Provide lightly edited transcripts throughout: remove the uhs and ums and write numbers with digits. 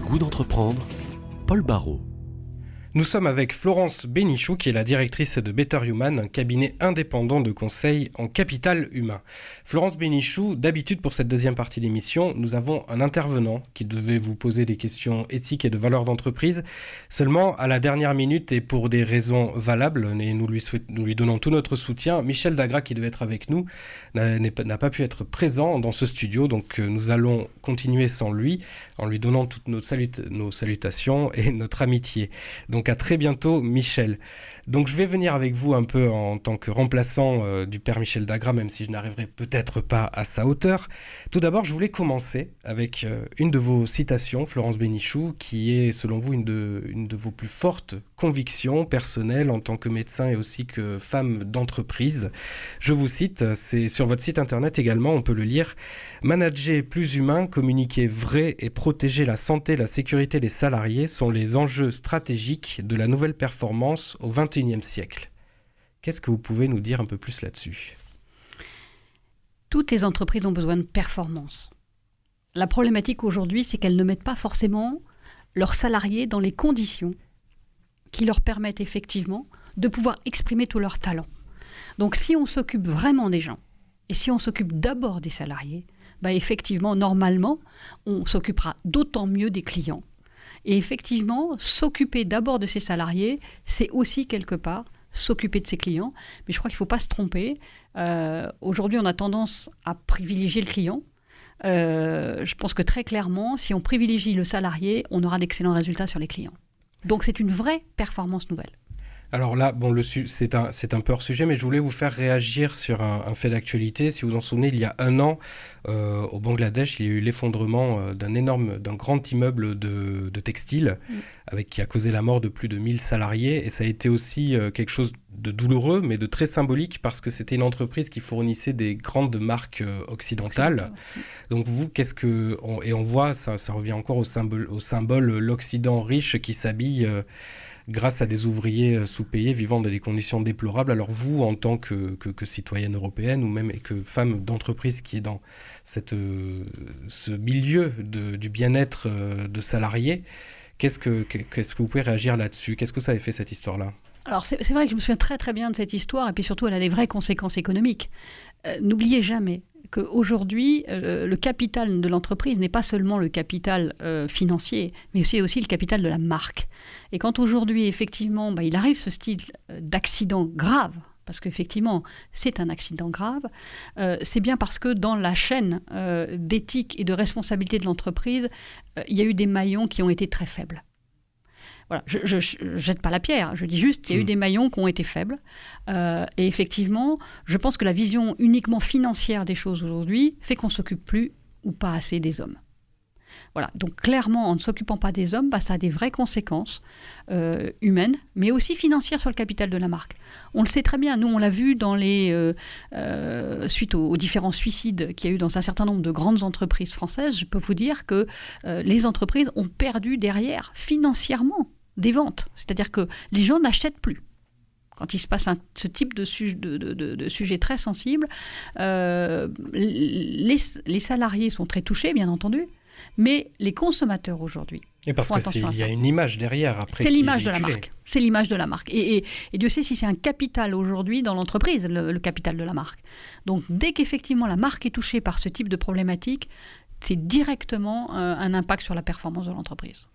goût d'entreprendre, Paul Barraud. Nous sommes avec Florence Bénichou, qui est la directrice de Better Human, un cabinet indépendant de conseil en capital humain. Florence Bénichou, d'habitude pour cette deuxième partie d'émission, nous avons un intervenant qui devait vous poser des questions éthiques et de valeurs d'entreprise. Seulement, à la dernière minute et pour des raisons valables, et nous lui donnons tout notre soutien, Michel Dagras, qui devait être avec nous, n'a pas pu être présent dans ce studio. Donc nous allons continuer sans lui, en lui donnant toutes nos salutations et notre amitié. Donc à très bientôt, Michel. Donc je vais venir avec vous un peu en tant que remplaçant du père Michel Dagras, même si je n'arriverai peut-être pas à sa hauteur. Tout d'abord, je voulais commencer avec une de vos citations, Florence Bénichou, qui est selon vous une de vos plus fortes convictions personnelles en tant que médecin et aussi que femme d'entreprise. Je vous cite, c'est sur votre site internet également, on peut le lire. « Manager plus humain, communiquer vrai et protéger la santé et la sécurité des salariés sont les enjeux stratégiques de la nouvelle performance au XXIe siècle. » Qu'est-ce que vous pouvez nous dire un peu plus là-dessus ? Toutes les entreprises ont besoin de performance. La problématique aujourd'hui, c'est qu'elles ne mettent pas forcément leurs salariés dans les conditions qui leur permettent effectivement de pouvoir exprimer tout leur talent. Donc si on s'occupe vraiment des gens, et si on s'occupe d'abord des salariés, effectivement, normalement, on s'occupera d'autant mieux des clients. Et effectivement, s'occuper d'abord de ses salariés, c'est aussi quelque part s'occuper de ses clients. Mais je crois qu'il ne faut pas se tromper. Aujourd'hui, on a tendance à privilégier le client. Je pense que très clairement, si on privilégie le salarié, on aura d'excellents résultats sur les clients. Donc c'est une vraie performance nouvelle. C'est un peu hors sujet, mais je voulais vous faire réagir sur un fait d'actualité. Si vous vous en souvenez, il y a un an, au Bangladesh, il y a eu l'effondrement d'un grand immeuble de textile, qui a causé la mort de plus de 1000 salariés. Et ça a été aussi quelque chose de douloureux, mais de très symbolique, parce que c'était une entreprise qui fournissait des grandes marques occidentales. Donc vous, on voit, ça revient encore au symbole l'Occident riche qui s'habille grâce à des ouvriers sous-payés vivant dans des conditions déplorables. Alors vous, en tant que citoyenne européenne ou même que femme d'entreprise qui est dans ce milieu du bien-être de salariés, qu'est-ce que vous pouvez réagir là-dessus ? Qu'est-ce que ça avait fait cette histoire-là ? Alors c'est vrai que je me souviens très très bien de cette histoire et puis surtout elle a des vraies conséquences économiques. N'oubliez jamais qu'aujourd'hui, le capital de l'entreprise n'est pas seulement le capital financier, mais aussi le capital de la marque. Et quand aujourd'hui, effectivement, il arrive ce style d'accident grave, parce qu'effectivement, c'est un accident grave, c'est bien parce que dans la chaîne d'éthique et de responsabilité de l'entreprise, il y a eu des maillons qui ont été très faibles. Voilà, je ne jette pas la pierre, je dis juste qu'il y a eu des maillons qui ont été faibles. Et effectivement, je pense que la vision uniquement financière des choses aujourd'hui fait qu'on ne s'occupe plus ou pas assez des hommes. Voilà, donc clairement, en ne s'occupant pas des hommes, ça a des vraies conséquences humaines, mais aussi financières sur le capital de la marque. On le sait très bien, nous on l'a vu suite aux différents suicides qu'il y a eu dans un certain nombre de grandes entreprises françaises. Je peux vous dire que les entreprises ont perdu derrière financièrement des ventes. C'est-à-dire que les gens n'achètent plus. Quand il se passe ce type de sujet très sensible, les salariés sont très touchés, bien entendu, mais les consommateurs aujourd'hui. Et parce qu'il y a une image derrière après. C'est l'image de la marque. C'est l'image de la marque. Et Dieu sait si c'est un capital aujourd'hui dans l'entreprise, le capital de la marque. Donc dès qu'effectivement la marque est touchée par ce type de problématique, c'est directement un impact sur la performance de l'entreprise.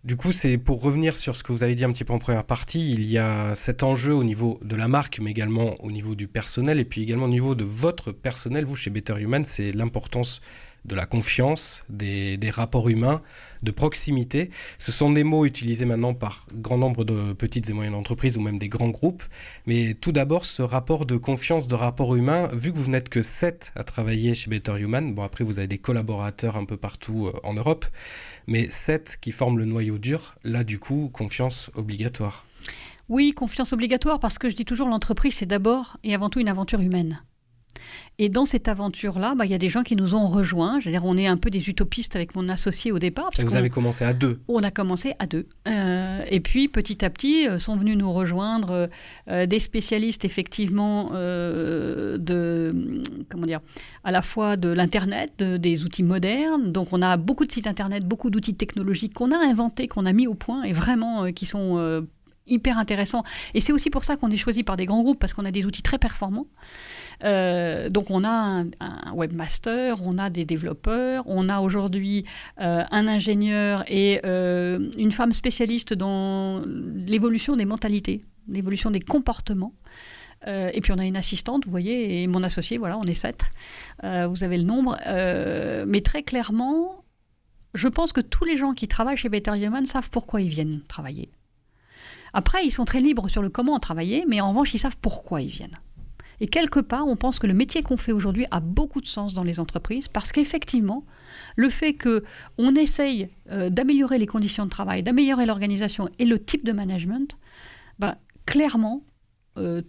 Du coup, c'est pour revenir sur ce que vous avez dit un petit peu en première partie, il y a cet enjeu au niveau de la marque, mais également au niveau du personnel, et puis également au niveau de votre personnel. Vous, chez Better Human, c'est l'importance de la confiance, des rapports humains, de proximité. Ce sont des mots utilisés maintenant par grand nombre de petites et moyennes entreprises ou même des grands groupes. Mais tout d'abord, ce rapport de confiance, de rapport humain, vu que vous n'êtes que 7 à travailler chez Better Human, bon après vous avez des collaborateurs un peu partout en Europe, mais 7 qui forment le noyau dur, là du coup, confiance obligatoire. Oui, confiance obligatoire parce que je dis toujours l'entreprise c'est d'abord et avant tout une aventure humaine. Et dans cette aventure-là, il y a des gens qui nous ont rejoints. Je veux dire, on est un peu des utopistes avec mon associé au départ. Et vous avez commencé à 2. On a commencé à 2. Et puis, petit à petit, sont venus nous rejoindre des spécialistes, effectivement, à la fois de l'Internet, des outils modernes. Donc, on a beaucoup de sites Internet, beaucoup d'outils technologiques qu'on a inventés, qu'on a mis au point, et vraiment qui sont hyper intéressants. Et c'est aussi pour ça qu'on est choisi par des grands groupes, parce qu'on a des outils très performants. Donc on a un webmaster, on a des développeurs, on a aujourd'hui un ingénieur et une femme spécialiste dans l'évolution des mentalités, l'évolution des comportements. Et puis on a une assistante, vous voyez, et mon associé, voilà, on est 7. Vous avez le nombre. Mais très clairement, je pense que tous les gens qui travaillent chez Better Human savent pourquoi ils viennent travailler. Après, ils sont très libres sur le comment travailler, mais en revanche, ils savent pourquoi ils viennent. Et quelque part, on pense que le métier qu'on fait aujourd'hui a beaucoup de sens dans les entreprises parce qu'effectivement, le fait qu'on essaye d'améliorer les conditions de travail, d'améliorer l'organisation et le type de management, clairement,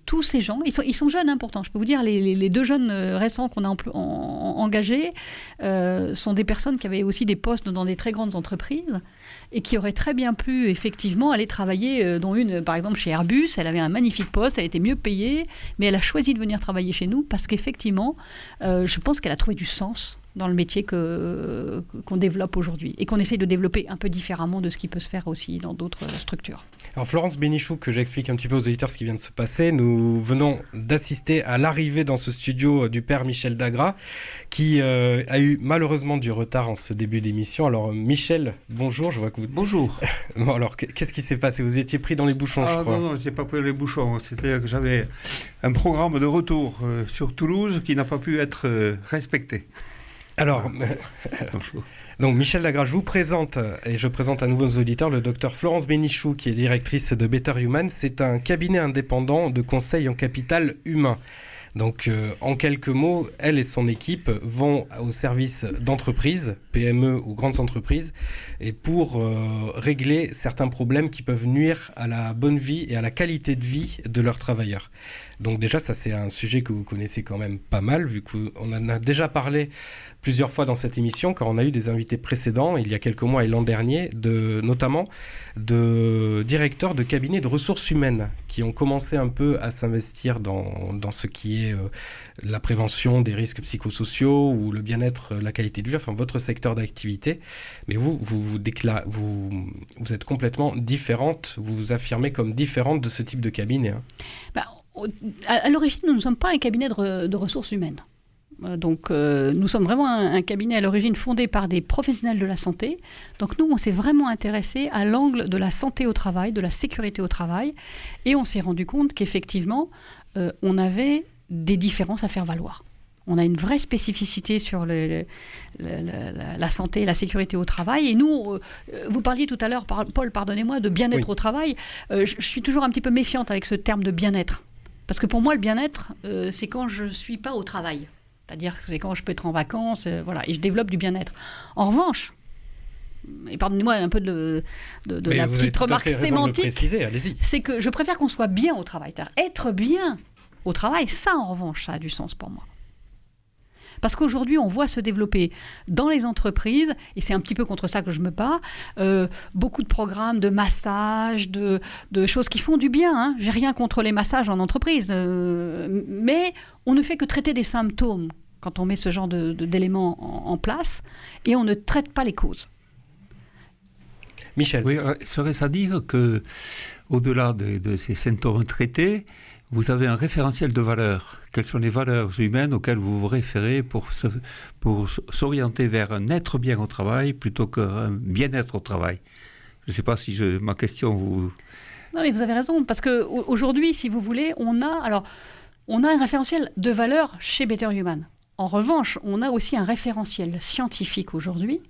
tous ces gens, ils sont jeunes, pourtant. Je peux vous dire, les 2 jeunes récents qu'on a engagés sont des personnes qui avaient aussi des postes dans des très grandes entreprises et qui auraient très bien pu, effectivement, aller travailler, dont une, par exemple, chez Airbus. Elle avait un magnifique poste, elle était mieux payée, mais elle a choisi de venir travailler chez nous parce qu'effectivement, je pense qu'elle a trouvé du sens dans le métier qu'on développe aujourd'hui et qu'on essaye de développer un peu différemment de ce qui peut se faire aussi dans d'autres structures. Alors Florence Bénichou, que j'explique un petit peu aux auditeurs ce qui vient de se passer, nous venons d'assister à l'arrivée dans ce studio du père Michel Dagras, qui a eu malheureusement du retard en ce début d'émission. Alors Michel, bonjour, je vois que vous... Bonjour. Bon, alors qu'est-ce qui s'est passé? Vous étiez pris dans les bouchons, je crois. Non, je n'ai pas pris les bouchons. C'était que j'avais un programme de retour sur Toulouse qui n'a pas pu être respecté. Alors, donc Michel Dagras, je vous présente, et je présente à nouveau nos auditeurs, le docteur Florence Bénichou, qui est directrice de Better Human. C'est un cabinet indépendant de conseil en capital humain. Donc, en quelques mots, elle et son équipe vont au service d'entreprises, PME ou grandes entreprises, et pour régler certains problèmes qui peuvent nuire à la bonne vie et à la qualité de vie de leurs travailleurs. Donc déjà, ça c'est un sujet que vous connaissez quand même pas mal, vu qu'on en a déjà parlé plusieurs fois dans cette émission, quand on a eu des invités précédents, il y a quelques mois et l'an dernier, notamment de directeurs de cabinets de ressources humaines, qui ont commencé un peu à s'investir dans ce qui est la prévention des risques psychosociaux ou le bien-être, la qualité de vie, enfin votre secteur d'activité. Mais vous êtes complètement différente, vous vous affirmez comme différente de ce type de cabinet. À l'origine, nous ne sommes pas un cabinet de ressources humaines. Donc, nous sommes vraiment un cabinet à l'origine fondé par des professionnels de la santé. Donc, nous, on s'est vraiment intéressé à l'angle de la santé au travail, de la sécurité au travail. Et on s'est rendu compte qu'effectivement, on avait des différences à faire valoir. On a une vraie spécificité sur la santé et la sécurité au travail. Et nous, vous parliez tout à l'heure, Paul, pardonnez-moi, de bien-être au travail. Je suis toujours un petit peu méfiante avec ce terme de bien-être. Parce que pour moi, le bien-être, c'est quand je ne suis pas au travail. C'est-à-dire que c'est quand je peux être en vacances, voilà, et je développe du bien-être. En revanche, et pardonnez-moi un peu de la petite remarque sémantique, c'est que je préfère qu'on soit bien au travail. Être bien au travail, ça en revanche, ça a du sens pour moi. Parce qu'aujourd'hui, on voit se développer dans les entreprises, et c'est un petit peu contre ça que je me bats, beaucoup de programmes de massage, de choses qui font du bien. Hein. J'ai rien contre les massages en entreprise, mais on ne fait que traiter des symptômes quand on met ce genre d'éléments en place, et on ne traite pas les causes. Michel. Oui, serait-ce à dire qu'au-delà de ces symptômes traités, vous avez un référentiel de valeurs. Quelles sont les valeurs humaines auxquelles vous vous référez pour s'orienter vers un être bien au travail plutôt qu'un bien-être au travail? Je ne sais pas si ma question vous... Non, mais vous avez raison, parce qu'aujourd'hui, si vous voulez, on a un référentiel de valeurs chez Better Human. En revanche, on a aussi un référentiel scientifique aujourd'hui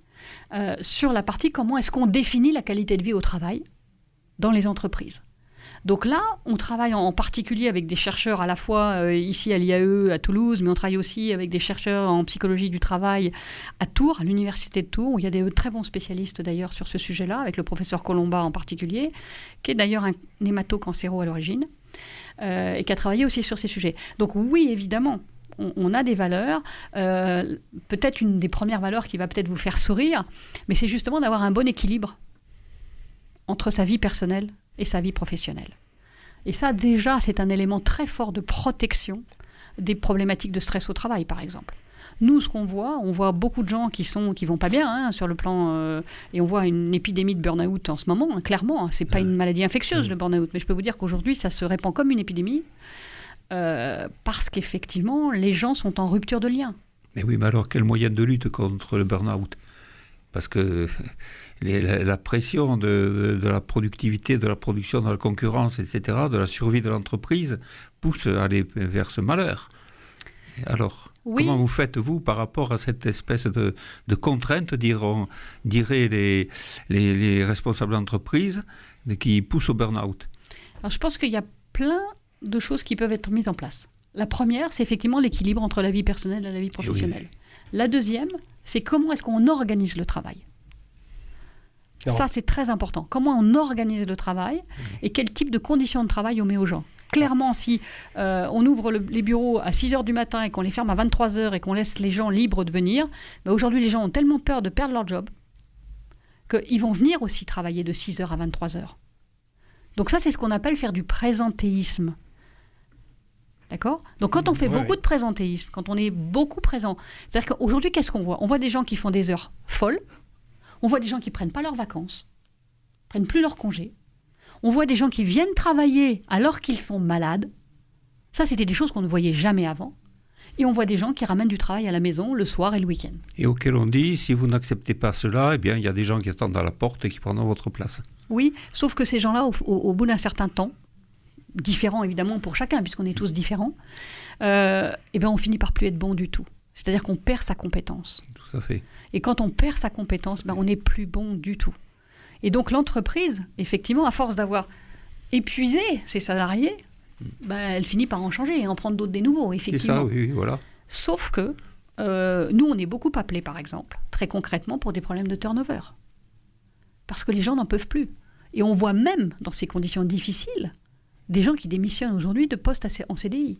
sur la partie comment est-ce qu'on définit la qualité de vie au travail dans les entreprises. Donc là, on travaille en particulier avec des chercheurs à la fois ici à l'IAE, à Toulouse, mais on travaille aussi avec des chercheurs en psychologie du travail à Tours, à l'université de Tours, où il y a des très bons spécialistes d'ailleurs sur ce sujet-là, avec le professeur Colomba en particulier, qui est d'ailleurs un hémato-cancéro à l'origine, et qui a travaillé aussi sur ces sujets. Donc oui, évidemment, On a des valeurs. Peut-être une des premières valeurs qui va peut-être vous faire sourire, mais c'est justement d'avoir un bon équilibre entre sa vie personnelle et sa vie professionnelle. Et ça, déjà, c'est un élément très fort de protection des problématiques de stress au travail, par exemple. Nous, ce qu'on voit, on voit beaucoup de gens qui vont pas bien sur le plan... et on voit une épidémie de burn-out en ce moment, clairement. C'est pas une maladie infectieuse, le burn-out, mais je peux vous dire qu'aujourd'hui, ça se répand comme une épidémie. Parce qu'effectivement, les gens sont en rupture de lien. Mais oui, mais alors, quel moyen de lutte contre le burn-out ? Parce que la pression de la productivité, de la production, de la concurrence, etc., de la survie de l'entreprise, pousse à aller vers ce malheur. Alors, comment vous faites, vous, par rapport à cette espèce de contrainte, diraient les responsables d'entreprise, qui poussent au burn-out ? Alors, je pense qu'il y a plein de choses qui peuvent être mises en place. La première, c'est effectivement l'équilibre entre la vie personnelle et la vie professionnelle. La deuxième, c'est comment est-ce qu'on organise le travail. Ça, c'est très important. Comment on organise le travail et quel type de conditions de travail on met aux gens. Clairement, si on ouvre les bureaux à 6h du matin et qu'on les ferme à 23h et qu'on laisse les gens libres de venir, aujourd'hui, les gens ont tellement peur de perdre leur job qu'ils vont venir aussi travailler de 6h à 23h. Donc ça, c'est ce qu'on appelle faire du présentéisme. D'accord ? Donc quand on fait beaucoup de présentéisme, quand on est beaucoup présent, c'est-à-dire qu'aujourd'hui, qu'est-ce qu'on voit ? On voit des gens qui font des heures folles, on voit des gens qui ne prennent pas leurs vacances, ne prennent plus leurs congés, on voit des gens qui viennent travailler alors qu'ils sont malades. Ça, c'était des choses qu'on ne voyait jamais avant. Et on voit des gens qui ramènent du travail à la maison le soir et le week-end. Et auquel on dit, si vous n'acceptez pas cela, eh bien, il y a des gens qui attendent à la porte et qui prendront votre place. Oui, sauf que ces gens-là, au bout d'un certain temps, différents évidemment pour chacun, puisqu'on est tous différents, on finit par plus être bon du tout. C'est-à-dire qu'on perd sa compétence. Tout à fait. Et quand on perd sa compétence, on n'est plus bon du tout. Et donc l'entreprise, effectivement, à force d'avoir épuisé ses salariés, elle finit par en changer et en prendre d'autres des nouveaux, effectivement. C'est ça, oui, voilà. Sauf que nous, on est beaucoup appelés, par exemple, très concrètement, pour des problèmes de turnover. Parce que les gens n'en peuvent plus. Et on voit même, dans ces conditions difficiles, des gens qui démissionnent aujourd'hui de postes en CDI.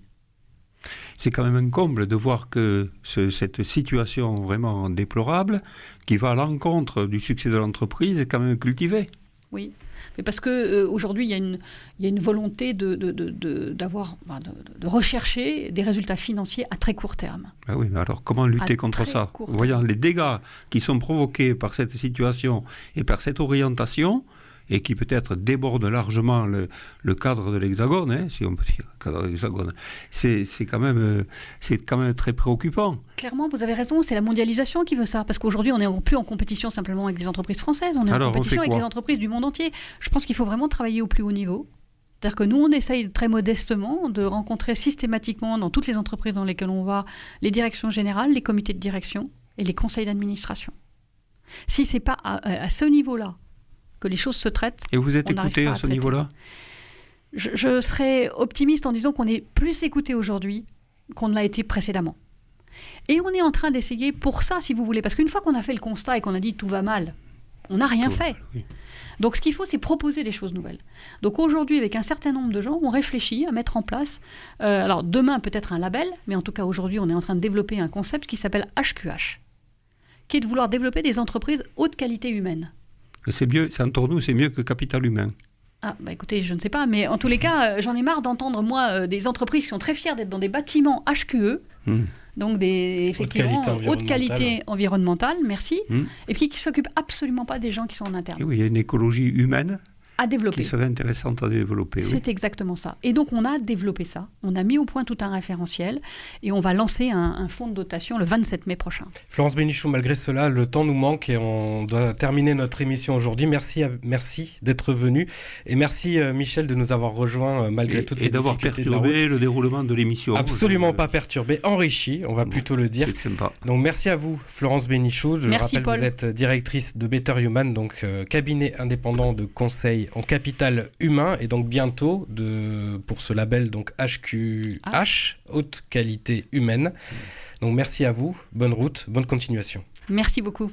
C'est quand même un comble de voir que cette situation vraiment déplorable, qui va à l'encontre du succès de l'entreprise, est quand même cultivée. Oui, mais parce qu'aujourd'hui, il y a une volonté de rechercher des résultats financiers à très court terme. Ah oui, mais alors comment lutter contre ça ? Voyant les dégâts qui sont provoqués par cette situation et par cette orientation, et qui peut-être déborde largement le cadre de l'Hexagone, si on peut dire, le cadre de l'Hexagone, c'est quand même très préoccupant. Clairement, vous avez raison, c'est la mondialisation qui veut ça, parce qu'aujourd'hui, on n'est plus en compétition simplement avec les entreprises françaises, on est en compétition avec les entreprises du monde entier. Je pense qu'il faut vraiment travailler au plus haut niveau. C'est-à-dire que nous, on essaye très modestement de rencontrer systématiquement dans toutes les entreprises dans lesquelles on va les directions générales, les comités de direction et les conseils d'administration. Si ce n'est pas à ce niveau-là que les choses se traitent. Et vous êtes écouté à ce niveau-là ? Je serais optimiste en disant qu'on est plus écouté aujourd'hui qu'on ne l'a été précédemment. Et on est en train d'essayer pour ça, si vous voulez, parce qu'une fois qu'on a fait le constat et qu'on a dit tout va mal, on n'a rien fait. Oui. Donc ce qu'il faut, c'est proposer des choses nouvelles. Donc aujourd'hui, avec un certain nombre de gens, on réfléchit à mettre en place, alors demain peut-être un label, mais en tout cas aujourd'hui, on est en train de développer un concept qui s'appelle HQH, qui est de vouloir développer des entreprises haute qualité humaine. C'est mieux, pour nous, c'est mieux que capital humain. Ah, écoutez, je ne sais pas, mais en tous les cas, j'en ai marre d'entendre, moi, des entreprises qui sont très fières d'être dans des bâtiments HQE, donc effectivement, haute qualité environnementale, merci, et puis qui ne s'occupent absolument pas des gens qui sont en interne. Et oui, il y a une écologie humaine à développer. Qui serait intéressante à développer. C'est exactement ça. Et donc, on a développé ça. On a mis au point tout un référentiel et on va lancer un fonds de dotation le 27 mai prochain. Florence Bénichou, malgré cela, le temps nous manque et on doit terminer notre émission aujourd'hui. Merci d'être venu. Et merci, Michel, de nous avoir rejoints malgré toutes ces difficultés de la route. Et d'avoir perturbé le déroulement de l'émission. Absolument pas perturbé, enrichi, on va plutôt le dire. C'est sympa. Donc, merci à vous, Florence Bénichou. Je rappelle, Paul. Vous êtes directrice de Better Human, donc cabinet indépendant de conseil en capital humain, et donc bientôt pour ce label donc HQH, haute qualité humaine. Donc merci à vous, bonne route, bonne continuation. Merci beaucoup.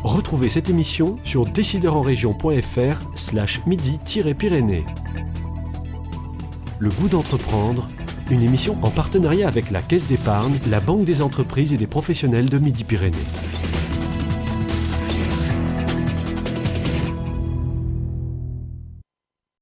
Retrouvez cette émission sur décideurenregion.fr/midi-pyrénées. Le goût d'entreprendre, une émission en partenariat avec la Caisse d'épargne, la Banque des entreprises et des professionnels de Midi-Pyrénées.